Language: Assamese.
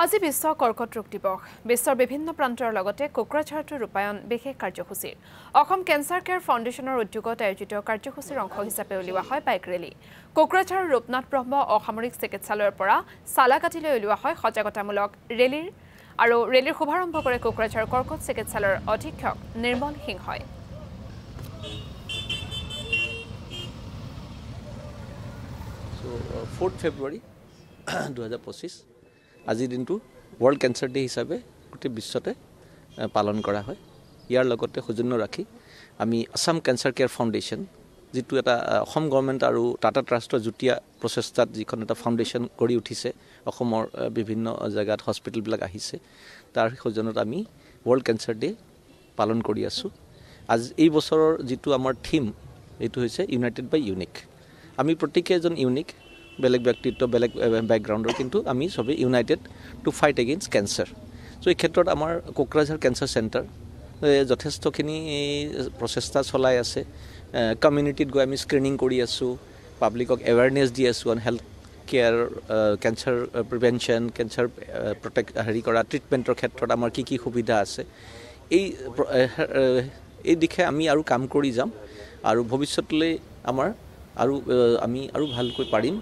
আজি বিশ্ব কৰ্কট ৰোগ দিৱস বিশ্বৰ বিভিন্ন প্ৰান্তৰ লগতে কোকৰাঝাৰটোৰ ৰূপায়ণ বিশেষ কাৰ্যসূচীৰ অসম কেঞ্চাৰ কেয়াৰ ফাউণ্ডেশ্যনৰ উদ্যোগত আয়োজিত কাৰ্যসূচীৰ অংশ হিচাপে উলিওৱা হয় বাইক ৰেলী কোকৰাঝাৰৰ ৰূপনাথ ব্ৰহ্ম অসামৰিক চিকিৎসালয়ৰ পৰা সালাকাটিলৈ উলিওৱা হয় সজাগতামূলক ৰেলীৰ শুভাৰম্ভ কৰে কোকৰাঝাৰ কৰ্কট চিকিৎসালয়ৰ অধীক্ষক নিৰ্মল সিংহই So 4th February 2025 আজিৰ দিনটো ওয়াৰ্ল্ড ক্যান্সাৰ ডে হিচাপে গোটেই বিশ্বতে পালন কৰা হয় ইয়াৰ লগতে সৌজন্য ৰাখি আমি আসাম ক্যান্সাৰ কেয়াৰ ফাউণ্ডেশ্যন যেটো এটা অসম গভৰ্ণমেণ্ট আৰু টাটা ট্ৰাষ্টৰ যুটীয়া প্ৰচেষ্টাত যিখন এটা ফাউণ্ডেশ্যন কৰি উঠিছে অসমৰ বিভিন্ন জায়গাত হস্পিটেল বিলাক আহিছে তাৰ সৌজন্যত আমি ওয়াৰ্ল্ড ক্যান্সাৰ ডে পালন কৰি আছো আজ এই বছৰৰ যেটো আমাৰ থিম এটো হৈছে ইউনাইটেড বাই ইউনিক আমি প্ৰত্যেকজন ইউনিক বেলেগ ব্যক্তিত্ব বেলেগ ব্যাকগ্ৰাউণ্ডৰ কিন্তু আমি সবে United to fight against cancer so এই ক্ষেত্ৰত আমাৰ কোকৰাঝাৰ ক্যান্সাৰ সেন্টাৰ যথেষ্টখিনি প্ৰচেষ্টা চলাই আছে কমিউনিটিত গৈ আমি স্ক্ৰিনিং কৰি আছো পাব্লিকক এৱাৰনেছ দি আছো on health care cancer prevention cancer protect কৰা ট্ৰিটমেন্টৰ ক্ষেত্ৰত আমাৰ কি সুবিধা আছে এই দিশে আমি আৰু কাম কৰি যাম আৰু ভৱিষ্যতলৈ আমাৰ আমি আৰু ভালকৈ পাৰিম